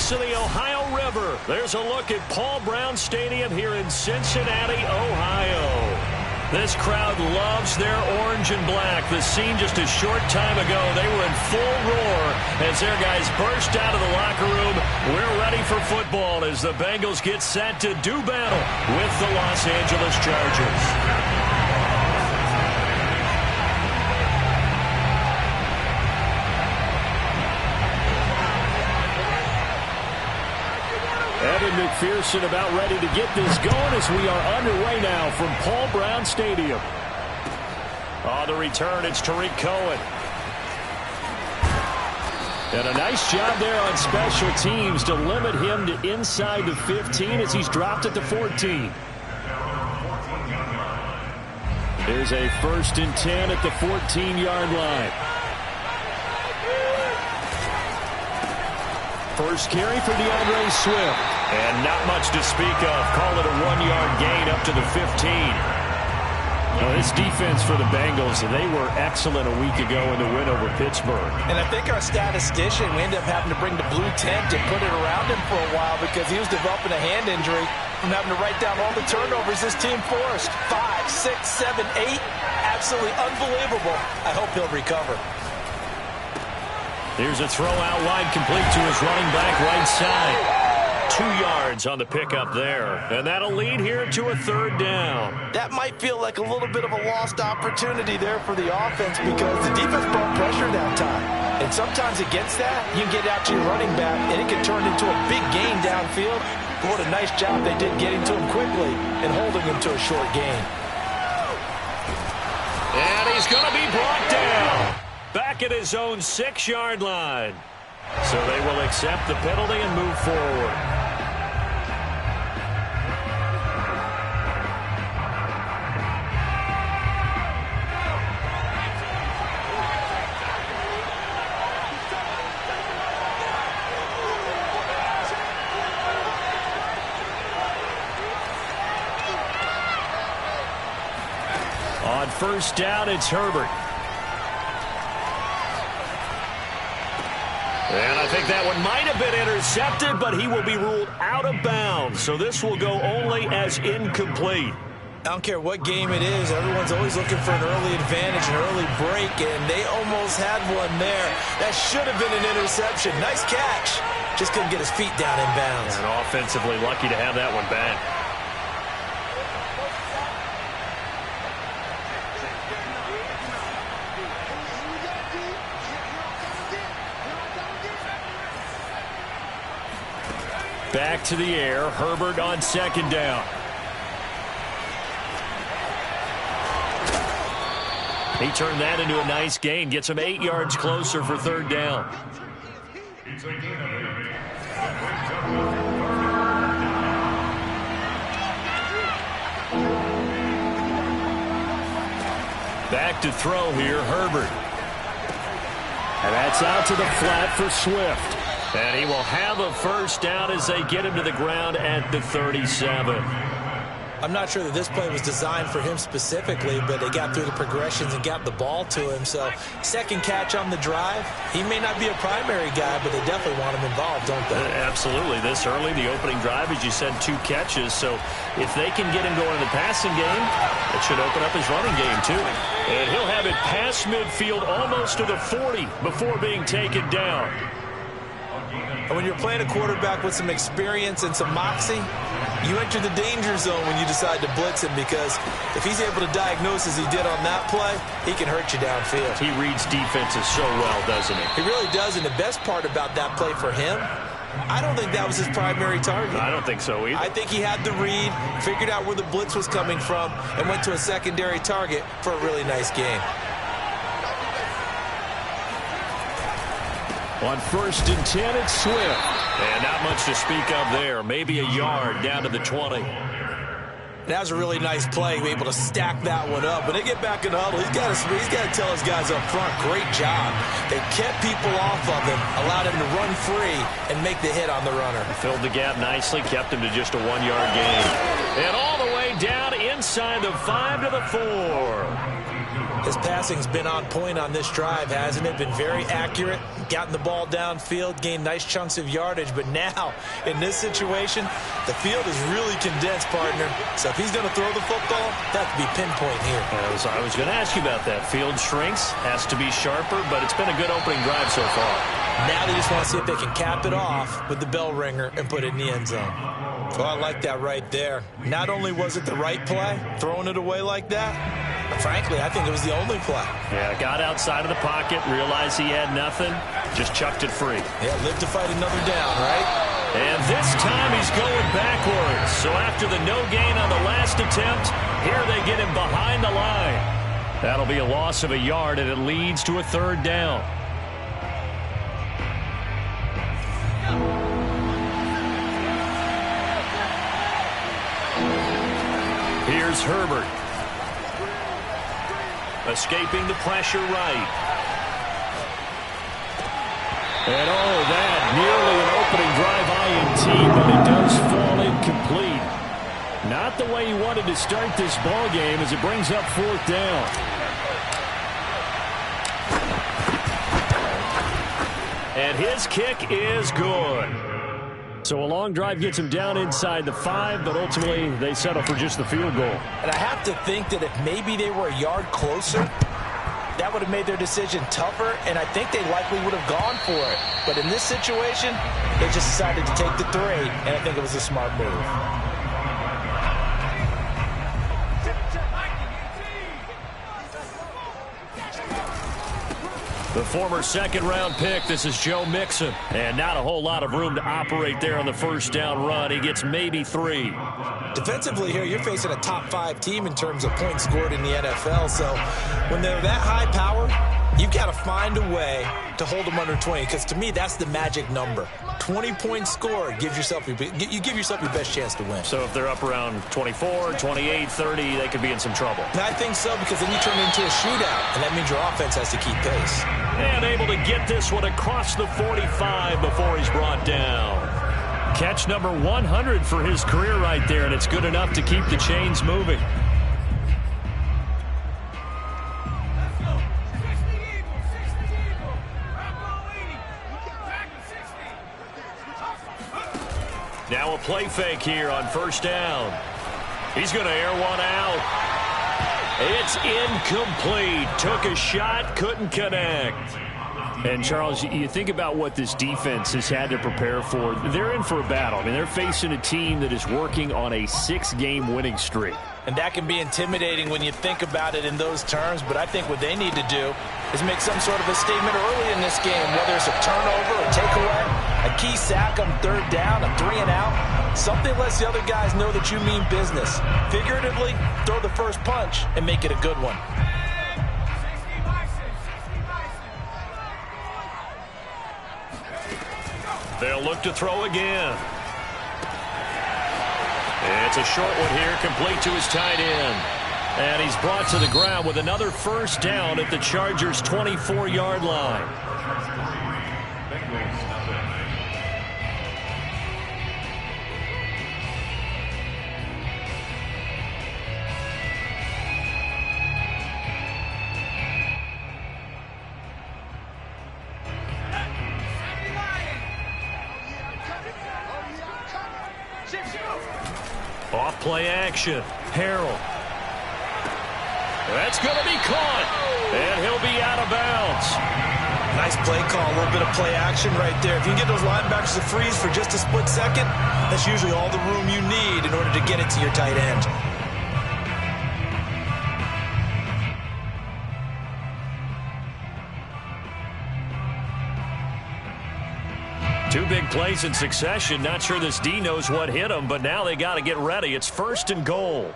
banks of the Ohio River. There's a look at Paul Brown Stadium here in Cincinnati, Ohio. This crowd loves their orange and black. The scene just a short time ago, they were in full roar as their guys burst out of the locker room. We're ready for football as the Bengals get set to do battle with the Los Angeles Chargers. Evan McPherson about ready to get this going as we are underway now from Paul Brown Stadium. On the return, it's Tariq Cohen. And a nice job there on special teams to limit him to inside the 15 as he's dropped at the 14. There's a 1st and 10 at the 14-yard line. First carry for DeAndre Swift. And not much to speak of. Call it a 1-yard gain up to the 15. Now, this defense for the Bengals, they were excellent a week ago in the win over Pittsburgh. And I think our statistician, we ended up having to bring the blue tent and put it around him for a while because he was developing a hand injury from having to write down all the turnovers this team forced. 5, 6, 7, 8. Absolutely unbelievable. I hope he'll recover. Here's a throw out wide, complete to his running back right side. 2 yards on the pickup there. And that'll lead here to a 3rd down. That might feel like a little bit of a lost opportunity there for the offense because the defense brought pressure that time. And sometimes against that, you can get out to your running back, and it can turn into a big gain downfield. But what a nice job they did getting to him quickly and holding him to a short gain. And he's going to be brought down. Back at his own 6-yard line. So they will accept the penalty and move forward. On 1st down, it's Herbert. And I think that one might have been intercepted, but he will be ruled out of bounds. So this will go only as incomplete. I don't care what game it is. Everyone's always looking for an early advantage, an early break, and they almost had one there. That should have been an interception. Nice catch. Just couldn't get his feet down in bounds. And offensively lucky to have that one back. Back to the air. Herbert on 2nd down. He turned that into a nice gain. Gets him 8 yards closer for 3rd down. Back to throw here, Herbert. And that's out to the flat for Swift. And he will have a 1st down as they get him to the ground at the 37. I'm not sure that this play was designed for him specifically, but they got through the progressions and got the ball to him. So 2nd catch on the drive. He may not be a primary guy, but they definitely want him involved, don't they? Absolutely. This early, the opening drive, as you said, 2 catches. So if they can get him going in the passing game, it should open up his running game too. And he'll have it past midfield almost to the 40 before being taken down. And when you're playing a quarterback with some experience and some moxie, you enter the danger zone when you decide to blitz him because if he's able to diagnose as he did on that play, he can hurt you downfield. He reads defenses so well, doesn't he? He really does, and the best part about that play for him, I don't think that was his primary target. I don't think so either. I think he had the read, figured out where the blitz was coming from, and went to a secondary target for a really nice game. On 1st and 10, it's Swift. And not much to speak of there. Maybe a yard down to the 20. That was a really nice play, able to stack that one up. When they get back in the huddle, he's got to tell his guys up front, great job. They kept people off of him, allowed him to run free and make the hit on the runner. Filled the gap nicely, kept him to just a 1-yard gain. And all the way way down inside the 5 to the 4. His passing's been on point on this drive, hasn't it? Been very accurate, gotten the ball downfield, gained nice chunks of yardage. But now, in this situation, the field is really condensed, partner. So if he's going to throw the football, that could be pinpoint here. I was going to ask you about that. Field shrinks, has to be sharper, but it's been a good opening drive so far. Now they just want to see if they can cap it off with the bell ringer and put it in the end zone. Well, I like that right there. Not only was it the right play, throwing it away like that, but frankly, I think it was the only play. Yeah, got outside of the pocket, realized he had nothing, just chucked it free. Yeah, live to fight another down, right? And this time he's going backwards. So after the no gain on the last attempt, here they get him behind the line. That'll be a loss of a yard, and it leads to a 3rd down. Here's Herbert. Escaping the pressure right. And that nearly an opening drive INT, but it does fall incomplete. Not the way he wanted to start this ball game as it brings up 4th down. And his kick is good. So a long drive gets him down inside the 5, but ultimately they settle for just the field goal. And I have to think that if maybe they were a yard closer, that would have made their decision tougher, and I think they likely would have gone for it. But in this situation, they just decided to take the 3, and I think it was a smart move. The former 2nd-round pick, this is Joe Mixon. And not a whole lot of room to operate there on the 1st down run. He gets maybe 3. Defensively here, you're facing a top 5 team in terms of points scored in the NFL. So when they're that high power, you've got to find a way to hold them under 20. Because to me, that's the magic number. 20 points scored, you give yourself your best chance to win. So if they're up around 24, 28, 30, they could be in some trouble. And I think so, because then you turn it into a shootout, and that means your offense has to keep pace. And able to get this one across the 45 before he's brought down. Catch number 100 for his career right there, and it's good enough to keep the chains moving. Now a play fake here on 1st down. He's going to air one out. It's incomplete. Took a shot, couldn't connect. And, Charles, you think about what this defense has had to prepare for. They're in for a battle. I mean, they're facing a team that is working on a 6-game winning streak. And that can be intimidating when you think about it in those terms, but I think what they need to do is make some sort of a statement early in this game, whether it's a turnover, a takeaway, a key sack on 3rd down, a 3-and-out. Something lets the other guys know that you mean business. Figuratively, throw the first punch and make it a good one. They'll look to throw again. It's a short one here, complete to his tight end. And he's brought to the ground with another 1st down at the Chargers' 24-yard line. Off play action. Harrell. That's going to be caught. And he'll be out of bounds. Nice play call. A little bit of play action right there. If you can get those linebackers to freeze for just a split second, that's usually all the room you need in order to get it to your tight end. Two big plays in succession. Not sure this D knows what hit him, but now they got to get ready. It's 1st and goal.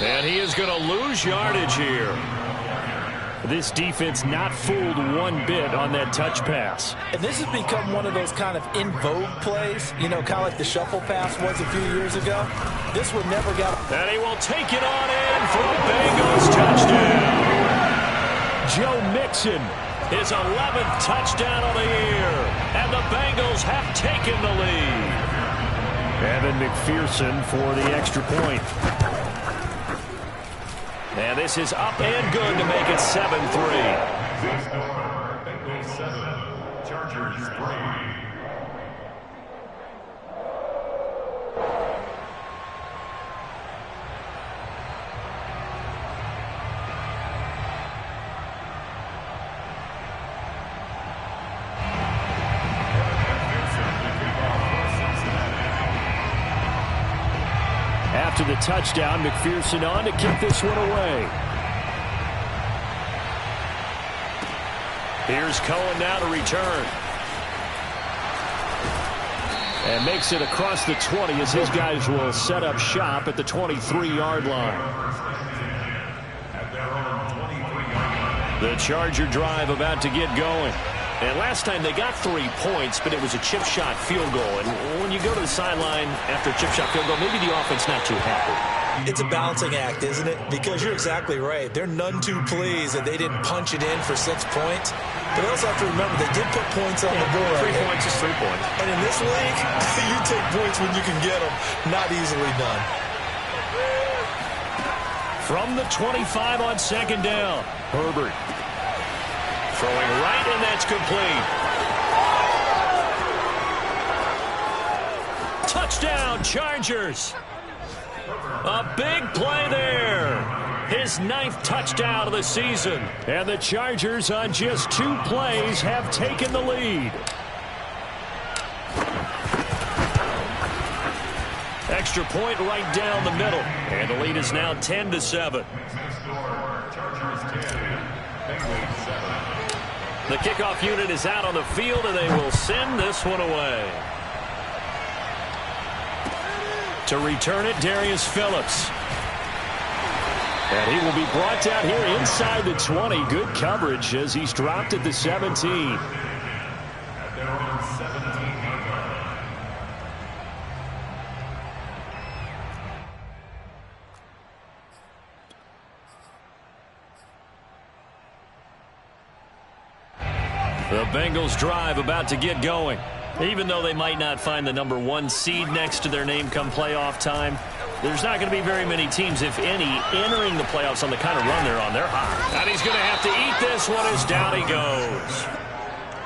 And he is going to lose yardage here. This defense not fooled one bit on that touch pass. And this has become one of those kind of in vogue plays, you know, kind of like the shuffle pass was a few years ago. This one never got... And he will take it on in for a Bengals touchdown. Joe Mixon, his 11th touchdown of the year, and the Bengals have taken the lead. Evan McPherson for the extra point. And this is up and good to make it 7-3. Bengals 7, Chargers 3. After the touchdown, McPherson on to kick this one away. Here's Cohen now to return. And makes it across the 20 as his guys will set up shop at the 23-yard line. The Charger drive about to get going. And last time they got 3 points, but it was a chip shot field goal. And when you go to the sideline after a chip shot field goal, maybe the offense not too happy. It's a balancing act, isn't it? Because you're exactly right. They're none too pleased that they didn't punch it in for 6 points. But also have to remember they did put points on the board. 3 points is 3 points. And in this league, you take points when you can get them. Not easily done. From the 25 on second down, Herbert. Throwing right, and that's complete. Touchdown, Chargers. A big play there. His 9th touchdown of the season. And the Chargers on just 2 plays have taken the lead. Extra point right down the middle. And the lead is now 10-7. The kickoff unit is out on the field, and they will send this one away. To return it, Darius Phillips. And he will be brought down here inside the 20. Good coverage as he's dropped at the 17. The Bengals drive about to get going. Even though they might not find the number 1 seed next to their name come playoff time, there's not going to be very many teams, if any, entering the playoffs on the kind of run they're on. They're hot. And he's going to have to eat this one as down he goes.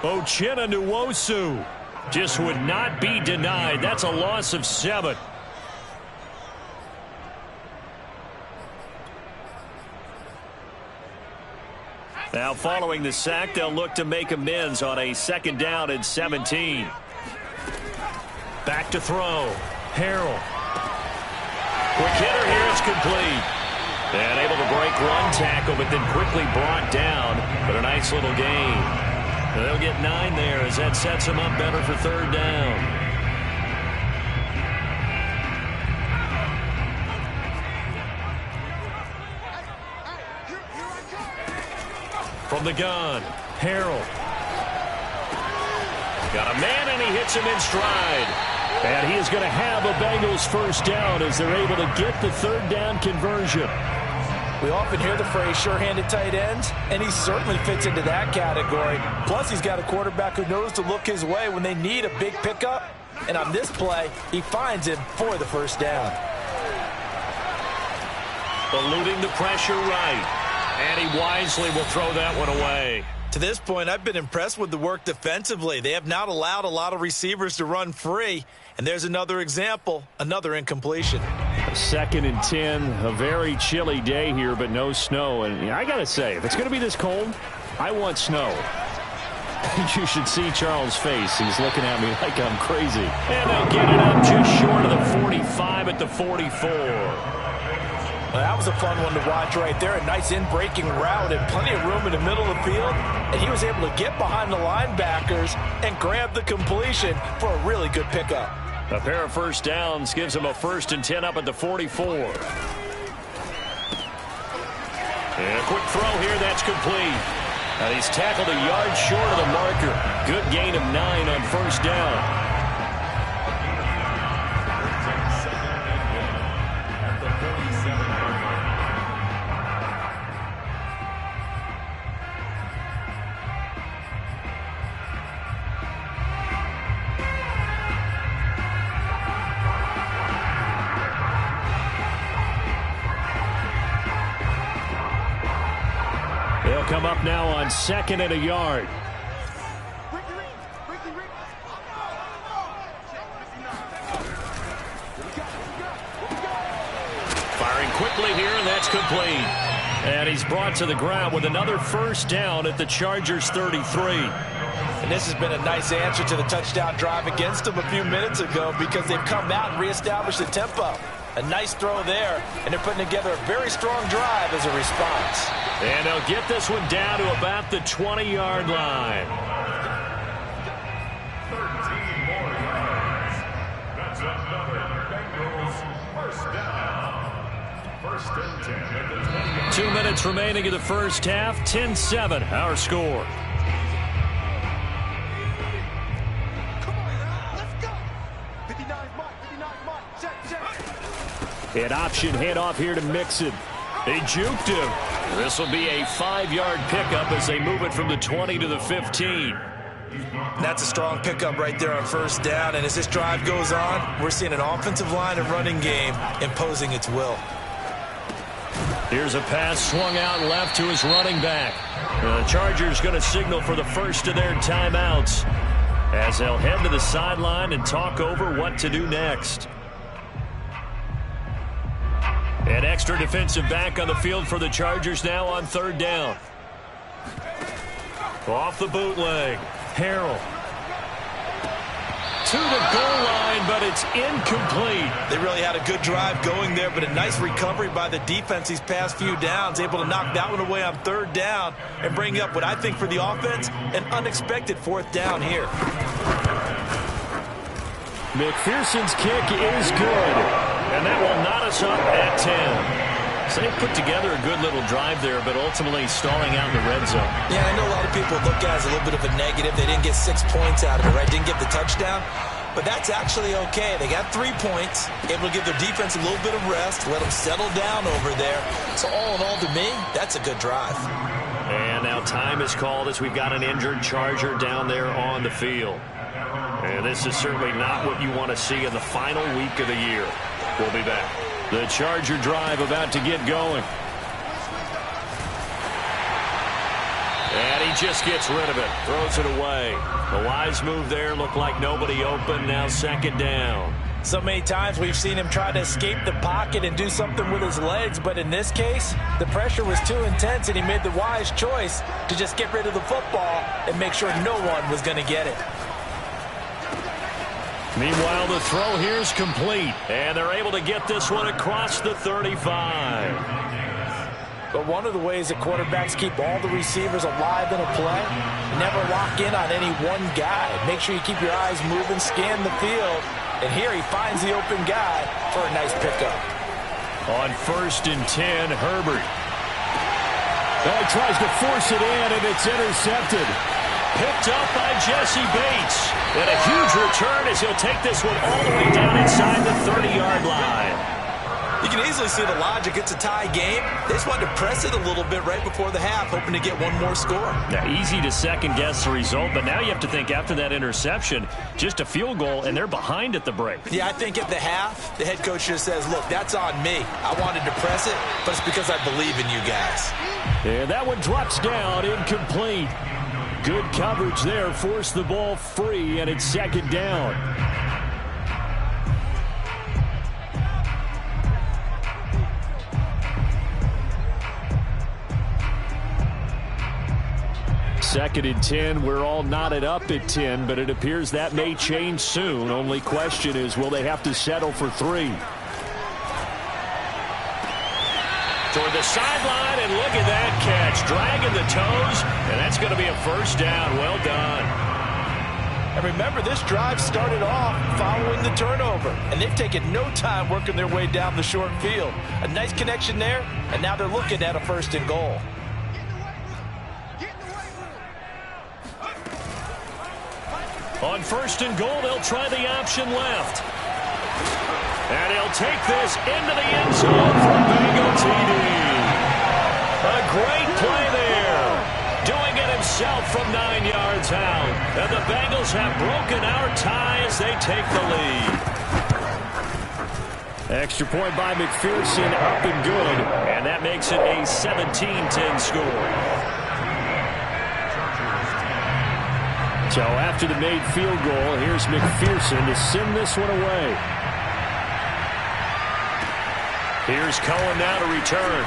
Uchenna Nwosu just would not be denied. That's a loss of 7. Now, following the sack, they'll look to make amends on a 2nd down and 17. Back to throw. Harrell. Quick hitter here. It's complete. And able to break 1 tackle, but then quickly brought down. But a nice little gain. And they'll get 9 there as that sets them up better for 3rd down. From the gun, Harrell. Got a man, and he hits him in stride. And he is going to have a Bengals 1st down as they're able to get the 3rd down conversion. We often hear the phrase sure-handed tight ends, and he certainly fits into that category. Plus, he's got a quarterback who knows to look his way when they need a big pickup. And on this play, he finds him for the 1st down. Eluding the pressure right. And he wisely will throw that one away. To this point, I've been impressed with the work defensively. They have not allowed a lot of receivers to run free. And there's another example, another incompletion. 2nd and 10, a very chilly day here, but no snow. And I got to say, if it's going to be this cold, I want snow. You should see Charles' face. He's looking at me like I'm crazy. And they'll get it up just short of the 45 at the 44. Well, that was a fun one to watch right there. A nice in-breaking route and plenty of room in the middle of the field. And he was able to get behind the linebackers and grab the completion for a really good pickup. A pair of 1st downs gives him a 1st and 10 up at the 44. And a quick throw here, that's complete. And he's tackled a yard short of the marker. Good gain of 9 on 1st down. off now on 2nd and a yard. Firing quickly here, and that's complete. And he's brought to the ground with another first down at the Chargers' 33. And this has been a nice answer to the touchdown drive against them a few minutes ago because they've come out and reestablished the tempo. A nice throw there, and they're putting together a very strong drive as a response. And they'll get this one down to about the 20-yard line. 13 more yards. That's another Bengals first down. First and 10 at the 20. 2 minutes remaining in the first half. 10-7, our score. An option handoff here to Mixon. They juked him. This will be a 5-yard pickup as they move it from the 20 to the 15. That's a strong pickup right there on first down. And as this drive goes on, we're seeing an offensive line and running game imposing its will. Here's a pass swung out left to his running back. The Chargers going to signal for the first of their timeouts as they'll head to the sideline and talk over what to do next. An extra defensive back on the field for the Chargers now on 3rd down. Off the bootleg. Harrell. To the goal line, but it's incomplete. They really had a good drive going there, but a nice recovery by the defense these past few downs, able to knock that one away on 3rd down and bring up what I think for the offense, an unexpected 4th down here. McPherson's kick is good, and that will knot us up at 10. So they put together a good little drive there, but ultimately stalling out in the red zone. Yeah, I know a lot of people look at it as a little bit of a negative. They didn't get 6 points out of it, right? Didn't get the touchdown. But that's actually okay. They got 3 points, able to give their defense a little bit of rest, let them settle down over there. So all in all, to me, that's a good drive. And now time is called as we've got an injured Charger down there on the field. And this is certainly not what you want to see in the final week of the year. We'll be back. The Charger drive about to get going. And he just gets rid of it. Throws it away. A wise move there. Looked like nobody open. Now 2nd down. So many times we've seen him try to escape the pocket and do something with his legs. But in this case, the pressure was too intense, and he made the wise choice to just get rid of the football and make sure no one was going to get it. Meanwhile, the throw here is complete, and they're able to get this one across the 35. But one of the ways that quarterbacks keep all the receivers alive in a play, never lock in on any one guy. Make sure you keep your eyes moving, scan the field, and here he finds the open guy for a nice pickup. On 1st and 10, Herbert. Oh, he tries to force it in, and it's intercepted. Picked up by Jesse Bates. And a huge return as he'll take this one all the way down inside the 30-yard line. You can easily see the logic. It's a tie game. They just wanted to press it a little bit right before the half, hoping to get one more score. Now, easy to second-guess the result, but now you have to think after that interception, just a field goal, and they're behind at the break. Yeah, I think at the half, the head coach just says, look, that's on me. I wanted to press it, but it's because I believe in you guys. And that one drops down, incomplete. Good coverage there, forced the ball free, and it's 2nd down. Second and 10, we're all knotted up at 10, but it appears that may change soon. Only question is, will they have to settle for 3? Toward the sideline, and look at that catch. Dragging the toes, and that's going to be a first down. Well done. And remember, this drive started off following the turnover, and they've taken no time working their way down the short field. A nice connection there, and now they're looking at a 1st and goal. On 1st and goal, they'll try the option left. And he'll take this into the end zone for a Bengal TD. A great play there. Doing it himself from 9 yards out. And the Bengals have broken our tie as they take the lead. Extra point by McPherson, up and good. And that makes it a 17-10 score. So after the made field goal, here's McPherson to send this one away. Here's Cohen now to return.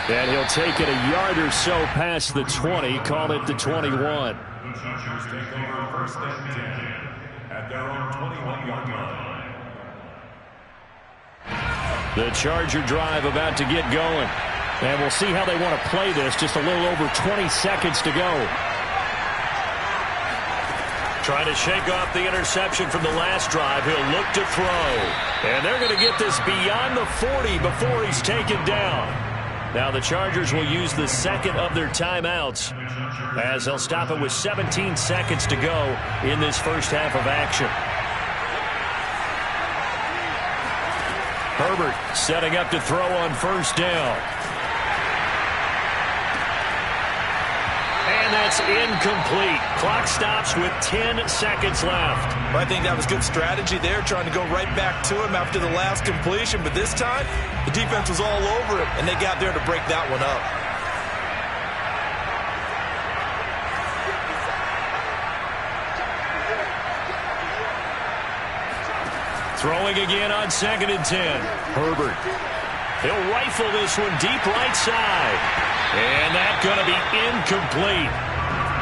And he'll take it a yard or so past the 20, call it the 21. The Chargers take over first and 10 at their own 21-yard line. The Charger drive about to get going. And we'll see how they want to play this. Just a little over 20 seconds to go. Trying to shake off the interception from the last drive. He'll look to throw. And they're going to get this beyond the 40 before he's taken down. Now the Chargers will use the second of their timeouts as they'll stop it with 17 seconds to go in this first half of action. Herbert setting up to throw on first down. And that's incomplete. Clock stops with 10 seconds left. Well, I think that was good strategy there, trying to go right back to him after the last completion. But this time, the defense was all over him, and they got there to break that one up. Throwing again on 2nd and 10. Herbert. He'll rifle this one deep right side. And that's going to be incomplete.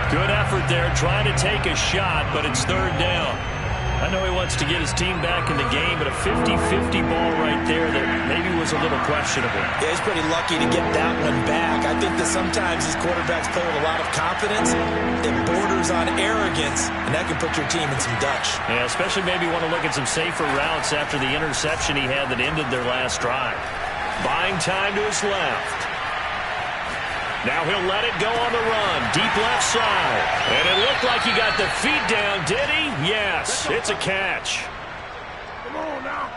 Good effort there trying to take a shot, but it's third down. I know he wants to get his team back in the game, but a 50-50 ball right there that maybe was a little questionable. Yeah, he's pretty lucky to get that one back. I think that sometimes these quarterbacks play with a lot of confidence. It borders on arrogance, and that can put your team in some Dutch. Yeah, especially maybe want to look at some safer routes after the interception he had that ended their last drive. Buying time to his left. Now he'll let it go on the run. Deep left side. And it looked like he got the feet down, did he? Yes, it's a catch. Come on now.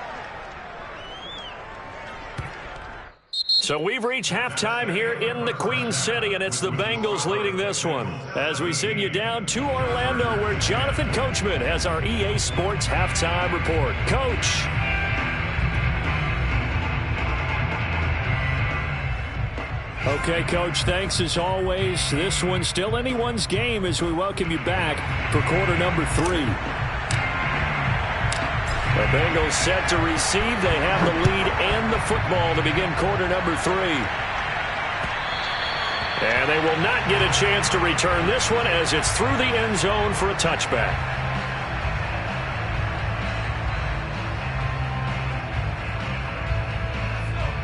So we've reached halftime here in the Queen City, and it's the Bengals leading this one. As we send you down to Orlando, where Jonathan Coachman has our EA Sports halftime report. Coach. Okay, Coach, thanks as always. This one's still anyone's game as we welcome you back for quarter number 3. The Bengals set to receive. They have the lead and the football to begin quarter number 3. And they will not get a chance to return this one as it's through the end zone for a touchback.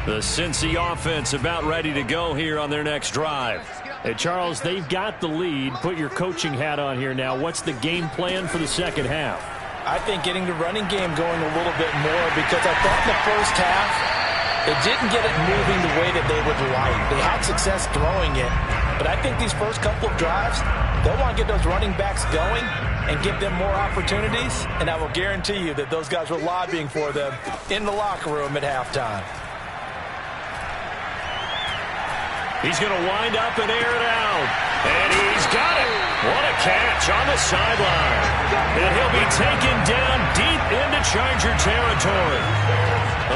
The Cincy offense about ready to go here on their next drive. Hey, Charles, they've got the lead. Put your coaching hat on here now. What's the game plan for the second half? I think getting the running game going a little bit more, because I thought in the first half it didn't get it moving the way that they would like. They had success throwing it, but I think these first couple of drives, they'll want to get those running backs going and give them more opportunities, and I will guarantee you that those guys were lobbying for them in the locker room at halftime. He's going to wind up and air it out. And he's got it. What a catch on the sideline. And he'll be taken down deep into Charger territory.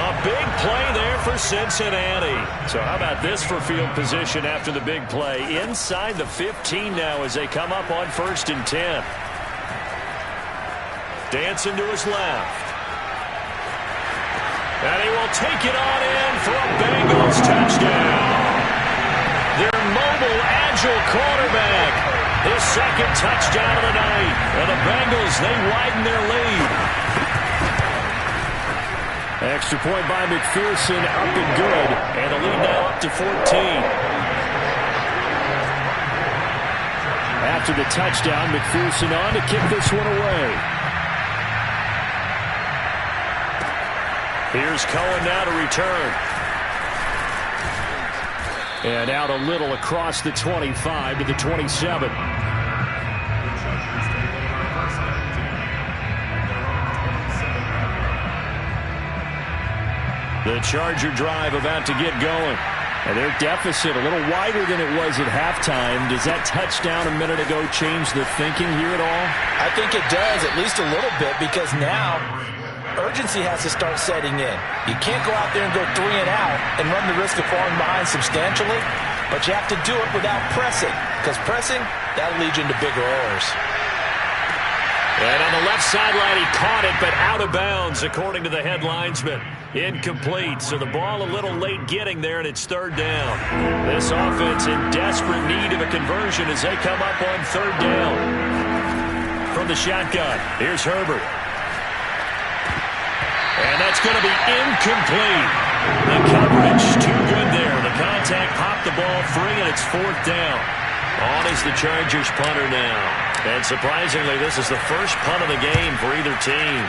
A big play there for Cincinnati. So how about this for field position after the big play? Inside the 15 now as they come up on 1st and 10. Dancing to his left. And he will take it on in for a Bengals touchdown. Their mobile, agile quarterback. His second touchdown of the night. And the Bengals, they widen their lead. Extra point by McPherson, up and good. And the lead now up to 14. After the touchdown, McPherson on to kick this one away. Here's Cohen now to return. And out a little across the 25 to the 27. The Charger drive about to get going. And their deficit a little wider than it was at halftime. Does that touchdown a minute ago change the thinking here at all? I think it does, at least a little bit, because now urgency has to start setting in. You can't go out there and go 3 and out and run the risk of falling behind substantially, but you have to do it without pressing, because pressing, that'll lead you into bigger errors. And on the left sideline, he caught it, but out of bounds, according to the head linesman. Incomplete, so the ball a little late getting there, and it's third down. This offense in desperate need of a conversion as they come up on third down. From the shotgun, here's Herbert. And that's going to be incomplete. The coverage, too good there. The contact popped the ball free, and it's fourth down. On is the Chargers punter now. And surprisingly, this is the first punt of the game for either team.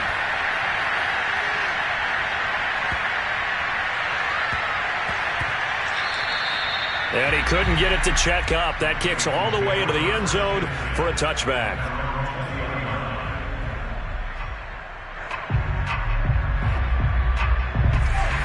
And he couldn't get it to check up. That kicks all the way into the end zone for a touchback.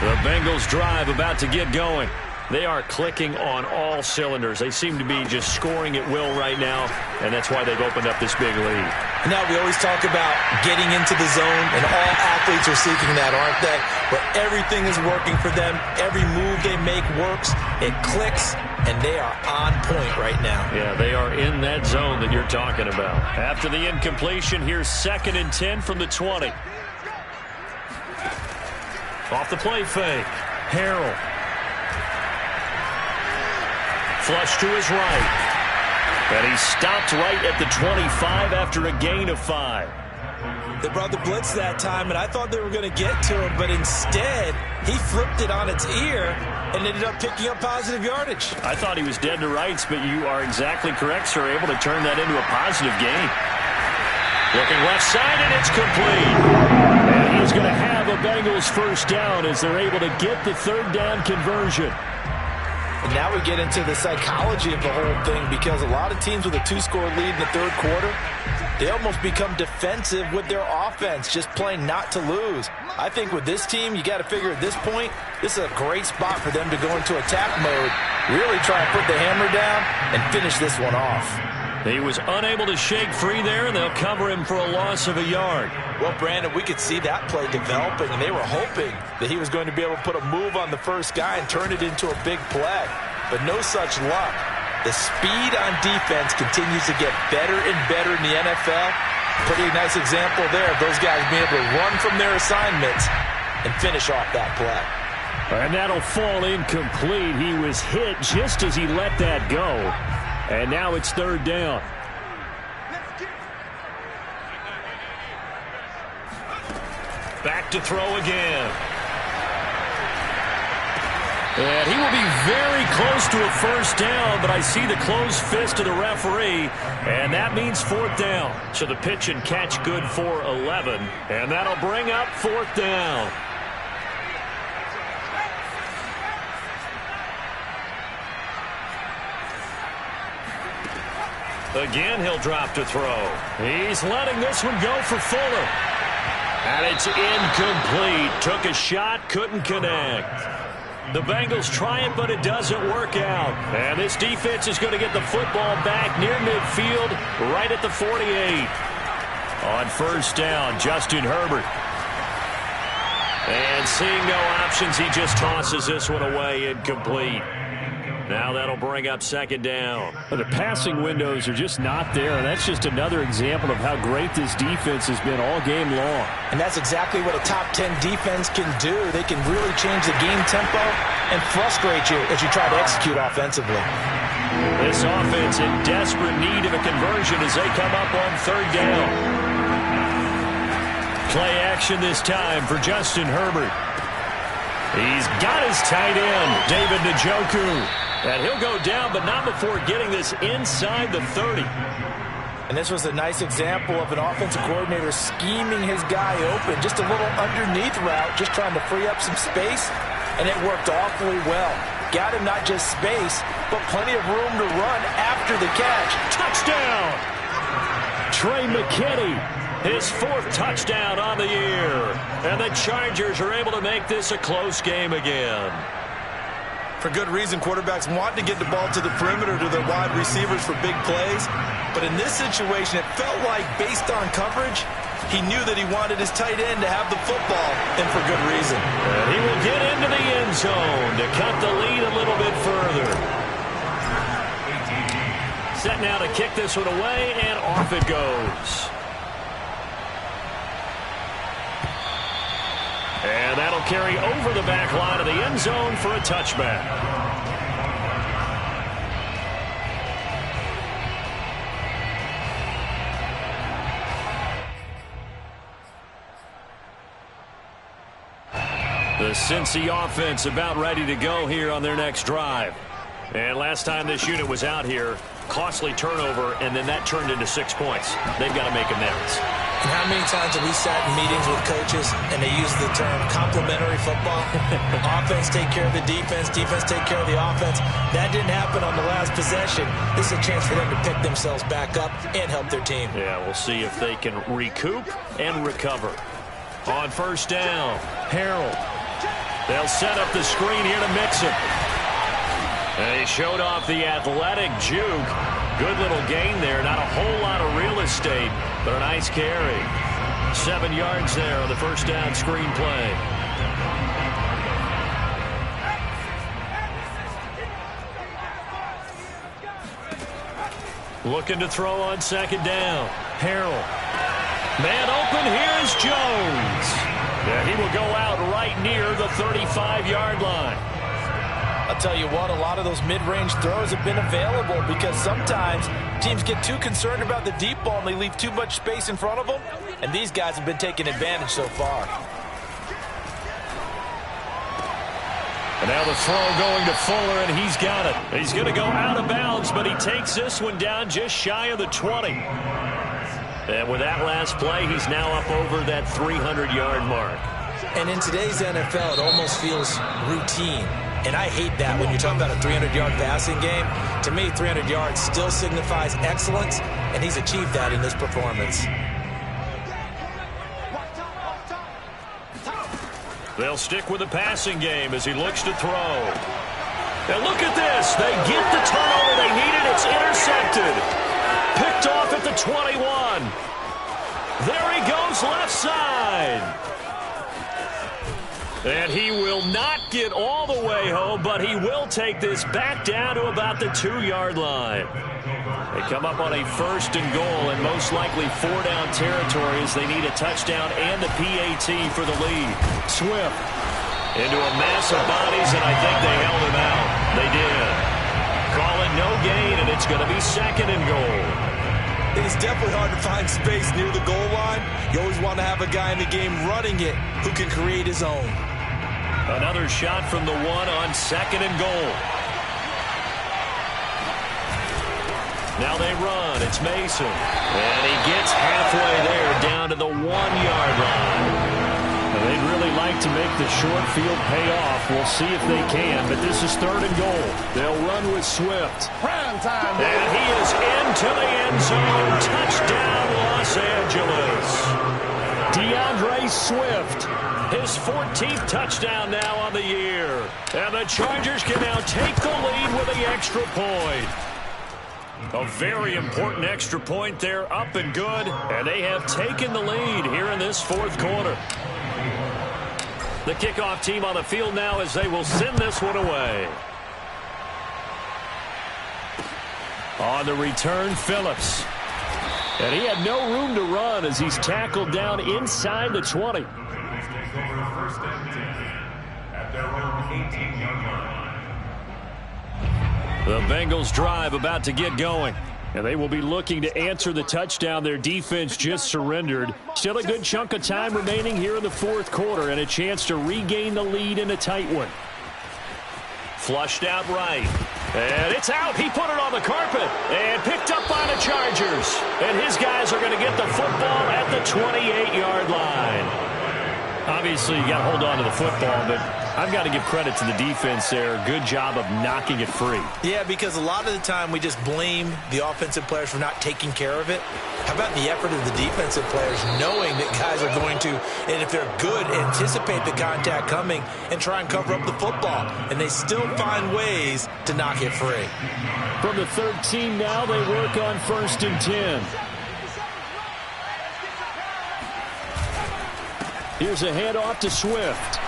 The Bengals drive about to get going. They are clicking on all cylinders. They seem to be just scoring at will right now, and that's why they've opened up this big lead. Now, we always talk about getting into the zone, and all athletes are seeking that, aren't they? Where everything is working for them. Every move they make works. It clicks, and they are on point right now. Yeah, they are in that zone that you're talking about. After the incompletion, here's 2nd and 10 from the 20. Off the play fake. Harrell. Flush to his right. And he stopped right at the 25 after a gain of 5. They brought the blitz that time, and I thought they were going to get to him, but instead, he flipped it on its ear and ended up picking up positive yardage. I thought he was dead to rights, but you are exactly correct, sir. Able to turn that into a positive gain. Looking left side, and it's complete. And he's going to have a Bengals first down as they're able to get the third down conversion. And now we get into the psychology of the whole thing, because a lot of teams with a 2-score lead in the third quarter, they almost become defensive with their offense, just playing not to lose. I think with this team, you got to figure at this point, this is a great spot for them to go into attack mode, really try and put the hammer down and finish this one off. He was unable to shake free there, and they'll cover him for a loss of a yard. Well, Brandon, we could see that play developing, and they were hoping that he was going to be able to put a move on the first guy and turn it into a big play. But no such luck. The speed on defense continues to get better and better in the NFL. Pretty nice example there of those guys being able to run from their assignments and finish off that play. And that'll fall incomplete. He was hit just as he let that go. And now it's third down. Back to throw again. And he will be very close to a first down, but I see the closed fist of the referee, and that means fourth down. So the pitch and catch good for 11, and that'll bring up fourth down. Again, he'll drop to throw. He's letting this one go for Fuller. And it's incomplete. Took a shot, couldn't connect. The Bengals try it, but it doesn't work out. And this defense is going to get the football back near midfield, right at the 48. On first down, Justin Herbert. And seeing no options, he just tosses this one away, incomplete. Now that'll bring up second down. The passing windows are just not there. That's just another example of how great this defense has been all game long. And that's exactly what a top 10 defense can do. They can really change the game tempo and frustrate you as you try to execute offensively. This offense in desperate need of a conversion as they come up on third down. Play action this time for Justin Herbert. He's got his tight end, David Njoku. And he'll go down, but not before getting this inside the 30. And this was a nice example of an offensive coordinator scheming his guy open. Just a little underneath route, just trying to free up some space. And it worked awfully well. Got him not just space, but plenty of room to run after the catch. Touchdown! Trey McKinney, his fourth touchdown on the year. And the Chargers are able to make this a close game again. For good reason, quarterbacks want to get the ball to the perimeter to their wide receivers for big plays. But in this situation, it felt like, based on coverage, he knew that he wanted his tight end to have the football, and for good reason. And he will get into the end zone to cut the lead a little bit further. set now to kick this one away, and off it goes. And that'll carry over the back line of the end zone for a touchback. The Cincy offense about ready to go here on their next drive. And last time this unit was out here, costly turnover, and then that turned into 6 points. They've got to make amends. And how many times have we sat in meetings with coaches and they use the term complementary football? Offense take care of the defense, defense take care of the offense. That didn't happen on the last possession. This is a chance for them to pick themselves back up and help their team. Yeah, we'll see if they can recoup and recover. On first down, Harold. They'll set up the screen here to mix it. And he showed off the athletic juke. Good little gain there. Not a whole lot of real estate, but a nice carry. 7 yards there on the first down screen play. Looking to throw on second down. Harold. Man open, here is Jones. Yeah, he will go out right near the 35-yard line. I'll tell you what, a lot of those mid-range throws have been available because sometimes teams get too concerned about the deep ball and they leave too much space in front of them, and these guys have been taking advantage so far. And now the throw going to Fuller, and he's got it. He's going to go out of bounds, but he takes this one down just shy of the 20. And with that last play, he's now up over that 300-yard mark. And in today's NFL, it almost feels routine. And I hate that when you're talking about a 300-yard passing game. To me, 300 yards still signifies excellence, and he's achieved that in this performance. They'll stick with the passing game as he looks to throw. And look at this. They get the turnover they needed. It's intercepted. Picked off at the 21. There he goes left side. And he will not get all the way home, but he will take this back down to about the 2-yard line. They come up on a first and goal, and most likely 4-down territory as they need a touchdown and the PAT for the lead. Swift into a mass of bodies, and I think they held him out. They did. Call it no gain, and it's going to be second and goal. It is definitely hard to find space near the goal line. You always want to have a guy in the game running it who can create his own. Another shot from the one on second and goal. Now they run. It's Mason. And he gets halfway there down to the 1-yard line. They'd really like to make the short field pay off. We'll see if they can, but this is third and goal. They'll run with Swift. Prime time. And he is into the end zone. Touchdown, Los Angeles. DeAndre Swift, his 14th touchdown now on the year. And the Chargers can now take the lead with the extra point. A very important extra point there, up and good. And they have taken the lead here in this fourth quarter. The kickoff team on the field now as they will send this one away. On the return, Phillips. And he had no room to run as he's tackled down inside the 20. The Bengals drive about to get going. And they will be looking to answer the touchdown their defense just surrendered. Still a good chunk of time remaining here in the fourth quarter and a chance to regain the lead in a tight one. Flushed out right. And it's out. He put it on the carpet and picked up by the Chargers. And his guys are going to get the football at the 28-yard line. Obviously, you got to hold on to the football, but I've got to give credit to the defense there. Good job of knocking it free. Yeah, because a lot of the time we just blame the offensive players for not taking care of it. How about the effort of the defensive players knowing that guys are going to, and if they're good, anticipate the contact coming and try and cover up the football. And they still find ways to knock it free. From the 13 now, they work on first and 10. Here's a handoff to Swift.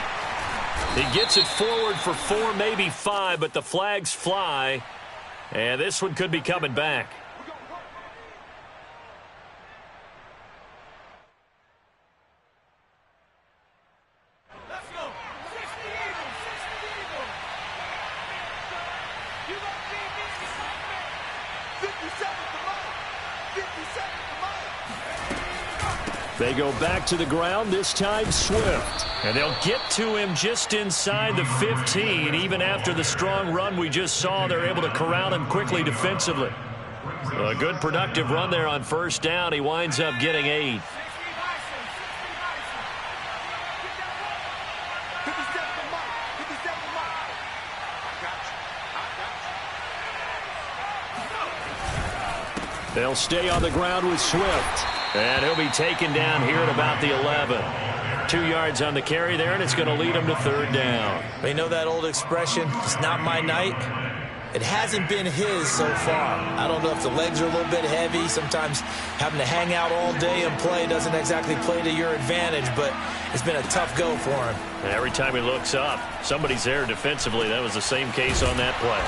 He gets it forward for 4, maybe 5, but the flags fly. And this one could be coming back. They go back to the ground, this time Swift. And they'll get to him just inside the 15. Even after the strong run we just saw, they're able to corral him quickly defensively. A good productive run there on first down. He winds up getting 8. They'll stay on the ground with Swift. And he'll be taken down here at about the 11. 2 yards on the carry there, and it's going to lead him to third down. They know that old expression, it's not my night. It hasn't been his so far. I don't know if the legs are a little bit heavy. Sometimes having to hang out all day and play doesn't exactly play to your advantage, but it's been a tough go for him. Every time he looks up, somebody's there defensively. That was the same case on that play.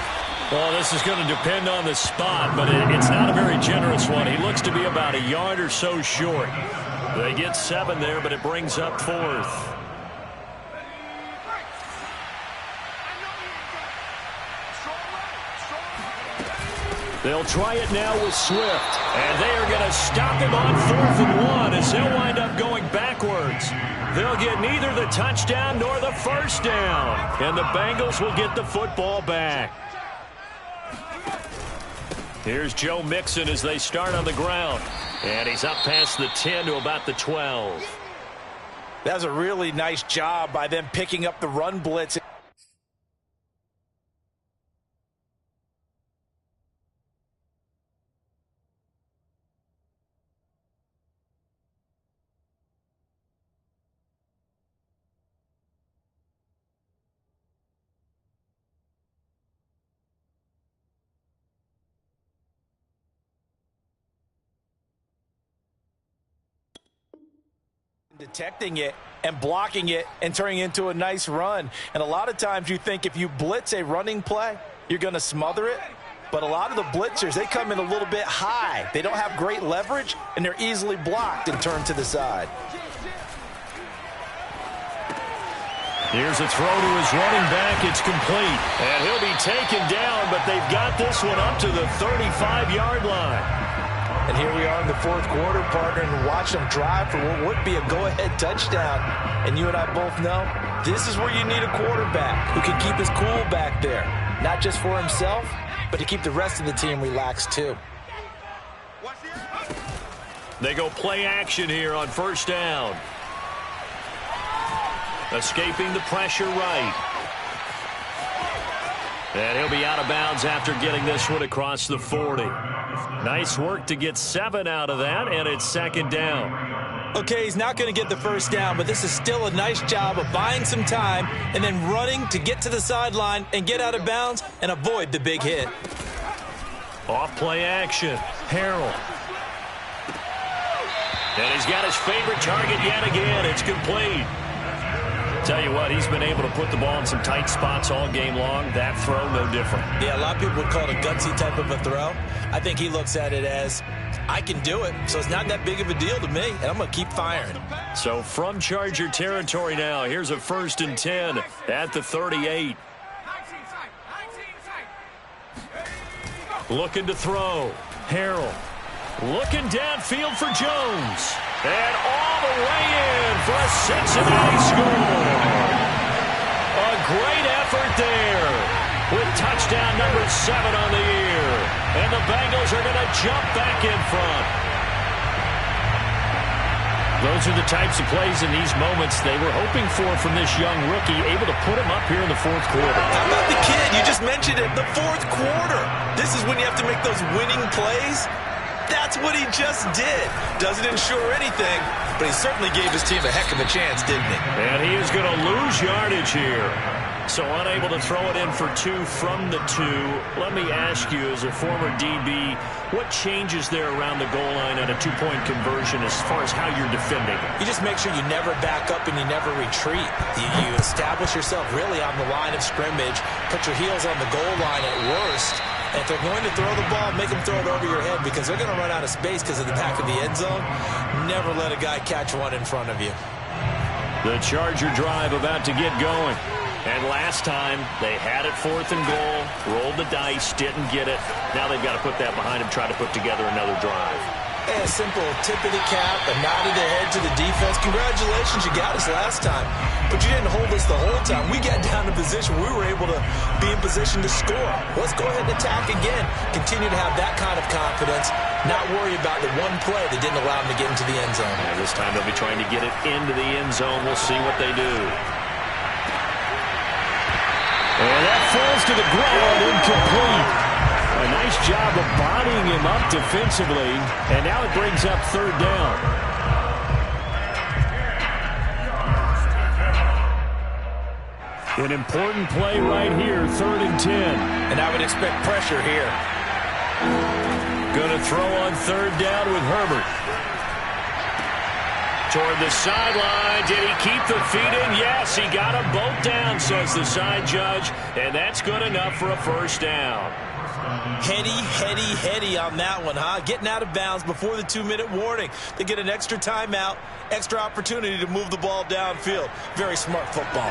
Well, this is going to depend on the spot, but it's not a very generous one. He looks to be about a yard or so short. They get 7 there, but it brings up 4th. They'll try it now with Swift, and they are going to stop him on 4th and 1 as they'll wind up going backwards. They'll get neither the touchdown nor the first down, and the Bengals will get the football back. Here's Joe Mixon as they start on the ground. And he's up past the 10 to about the 12. That was a really nice job by them picking up the run blitz. Detecting it and blocking it and turning it into a nice run. And a lot of times you think if you blitz a running play, you're going to smother it. But a lot of the blitzers, they come in a little bit high. They don't have great leverage, and they're easily blocked and turned to the side. Here's a throw to his running back. It's complete. And he'll be taken down, but they've got this one up to the 35-yard line. And here we are in the 4th quarter, partner, and watch them drive for what would be a go-ahead touchdown. And you and I both know this is where you need a quarterback who can keep his cool back there. Not just for himself, but to keep the rest of the team relaxed too. They go play action here on first down. Escaping the pressure right. And he'll be out of bounds after getting this one across the 40. Nice work to get 7 out of that, and it's second down. Okay, he's not going to get the first down, but this is still a nice job of buying some time and then running to get to the sideline and get out of bounds and avoid the big hit. Off play action. Harrell. And he's got his favorite target yet again. It's complete. Tell you what, he's been able to put the ball in some tight spots all game long. That throw, no different. Yeah, a lot of people would call it a gutsy type of a throw. I think he looks at it as, I can do it, so it's not that big of a deal to me, and I'm going to keep firing. So from Charger territory now, here's a 1st and 10 at the 38. Looking to throw. Harrell. Looking downfield for Jones. And all the way in for a Cincinnati score. A great effort there with touchdown number 7 on the year. And the Bengals are going to jump back in front. Those are the types of plays in these moments they were hoping for from this young rookie, able to put him up here in the 4th quarter. How about the kid? You just mentioned it, the 4th quarter. This is when you have to make those winning plays. That's what he just did. Doesn't ensure anything, but he certainly gave his team a heck of a chance, didn't he? And he is going to lose yardage here. So unable to throw it in for 2 from the 2. Let me ask you, as a former DB, what changes there around the goal line on a 2-point conversion as far as how you're defending? You just make sure you never back up and you never retreat. You establish yourself really on the line of scrimmage, put your heels on the goal line at worst. And if they're going to throw the ball, make them throw it over your head because they're going to run out of space because of the back of the end zone. Never let a guy catch one in front of you. The Charger drive about to get going. And last time, they had it 4th and goal, rolled the dice, didn't get it. Now they've got to put that behind them, try to put together another drive. A simple tip of the cap, a nod of the head to the defense. Congratulations, you got us last time. But you didn't hold us the whole time. We got down to position where we were able to be in position to score. Let's go ahead and attack again. Continue to have that kind of confidence. Not worry about the one play that didn't allow them to get into the end zone. And this time they'll be trying to get it into the end zone. We'll see what they do. And that falls to the ground, incomplete. A nice job of bodying him up defensively, and now it brings up 3rd down. An important play right here, 3rd and 10. And I would expect pressure here. Going to throw on 3rd down with Herbert. Toward the sideline. Did he keep the feet in? Yes, he got them both down, says the side judge, and that's good enough for a 1st down. Heady on that one, huh? Getting out of bounds before the 2-minute warning. They get an extra timeout, extra opportunity to move the ball downfield. Very smart football.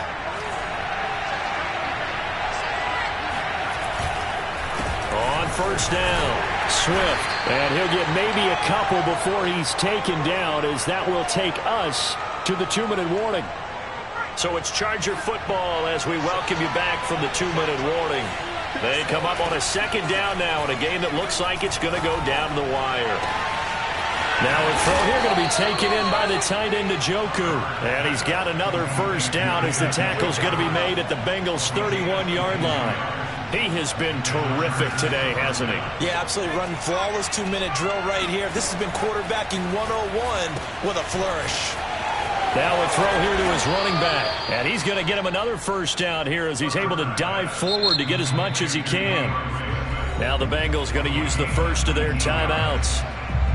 On 1st down, Swift. And he'll get maybe a couple before he's taken down, as that will take us to the 2-minute warning. So it's Charger football as we welcome you back from the 2-minute warning. They come up on a 2nd down now in a game that looks like it's going to go down the wire. Now a throw here going to be taken in by the tight end Njoku. And he's got another 1st down as the tackle's going to be made at the Bengals' 31-yard line. He has been terrific today, hasn't he? Yeah, absolutely. Running flawless 2-minute drill right here. This has been quarterbacking 101 with a flourish. Now a throw here to his running back. And he's going to get him another 1st down here as he's able to dive forward to get as much as he can. Now the Bengals going to use the first of their timeouts.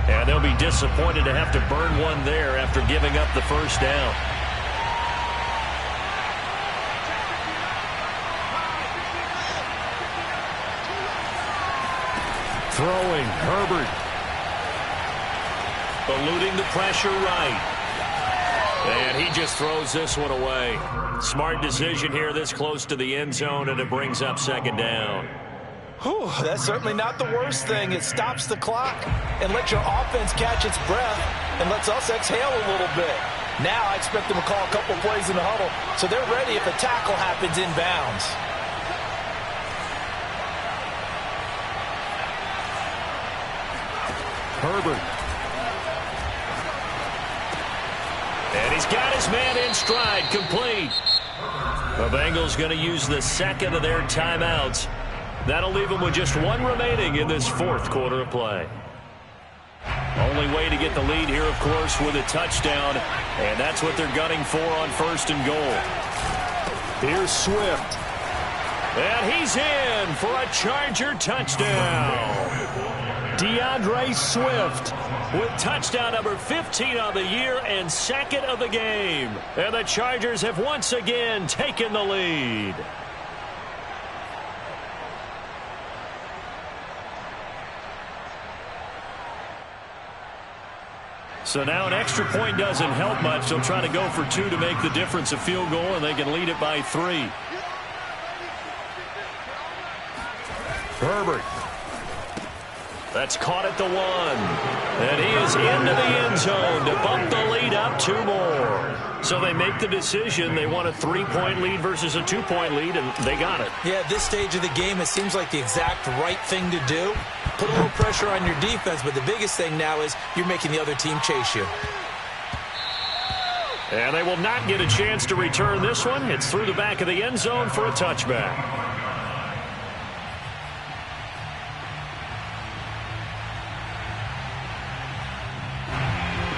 And they'll be disappointed to have to burn one there after giving up the 1st down. Throwing, Herbert. Eluding the pressure right. And he just throws this one away. Smart decision here this close to the end zone, and it brings up 2nd down. Whew, that's certainly not the worst thing. It stops the clock and lets your offense catch its breath and lets us exhale a little bit. Now I expect them to call a couple plays in the huddle, so they're ready if a tackle happens inbounds. Herbert. And he's got his man in stride, complete. The Bengals going to use the 2nd of their timeouts. That'll leave them with just 1 remaining in this 4th quarter of play. Only way to get the lead here, of course, with a touchdown, and that's what they're gunning for on 1st and goal. Here's Swift. And he's in for a Charger touchdown. DeAndre Swift with touchdown number 15 on the year and 2nd of the game. And the Chargers have once again taken the lead. So now an extra point doesn't help much. They'll try to go for 2 to make the difference a field goal, and they can lead it by 3. Herbert. That's caught at the 1. And he is into the end zone to bump the lead up 2 more. So they make the decision. They want a 3-point lead versus a 2-point lead, and they got it. Yeah, at this stage of the game, it seems like the exact right thing to do. Put a little pressure on your defense, but the biggest thing now is you're making the other team chase you. And they will not get a chance to return this one. It's through the back of the end zone for a touchback.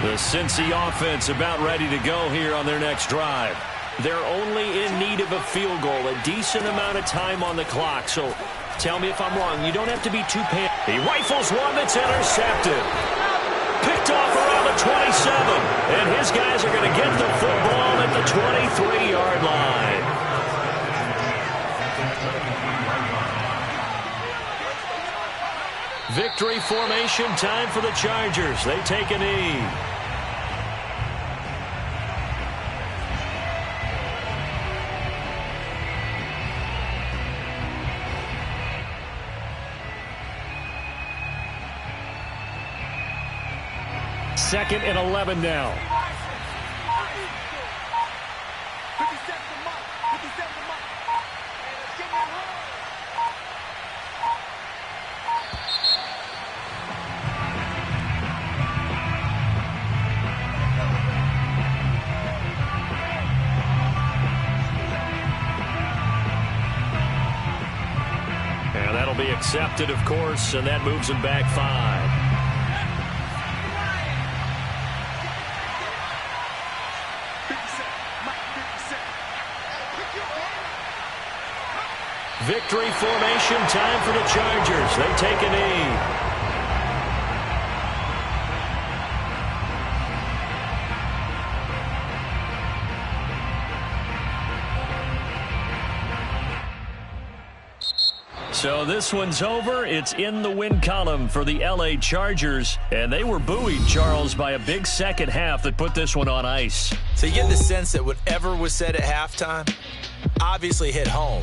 The Cincy offense about ready to go here on their next drive. They're only in need of a field goal, a decent amount of time on the clock. So tell me if I'm wrong. You don't have to be too patient. He rifles one that's intercepted. Picked off around the 27. And his guys are going to get the football at the 23-yard line. Victory formation time for the Chargers. They take a knee. 2nd and 11 now. And that'll be accepted, of course, and that moves him back 5. Victory formation time for the Chargers. They take a knee. So this one's over. It's in the win column for the L.A. Chargers. And they were buoyed, Charles, by a big second half that put this one on ice. So you get the sense that whatever was said at halftime obviously hit home.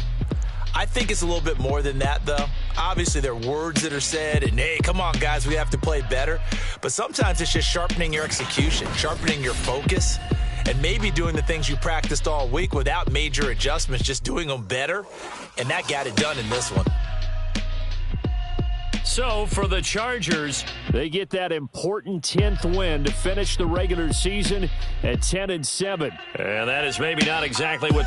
I think it's a little bit more than that, though. Obviously, there are words that are said, and, hey, come on, guys, we have to play better. But sometimes it's just sharpening your execution, sharpening your focus, and maybe doing the things you practiced all week without major adjustments, just doing them better. And that got it done in this one. So, for the Chargers, they get that important 10th win to finish the regular season at 10-7. And that is maybe not exactly what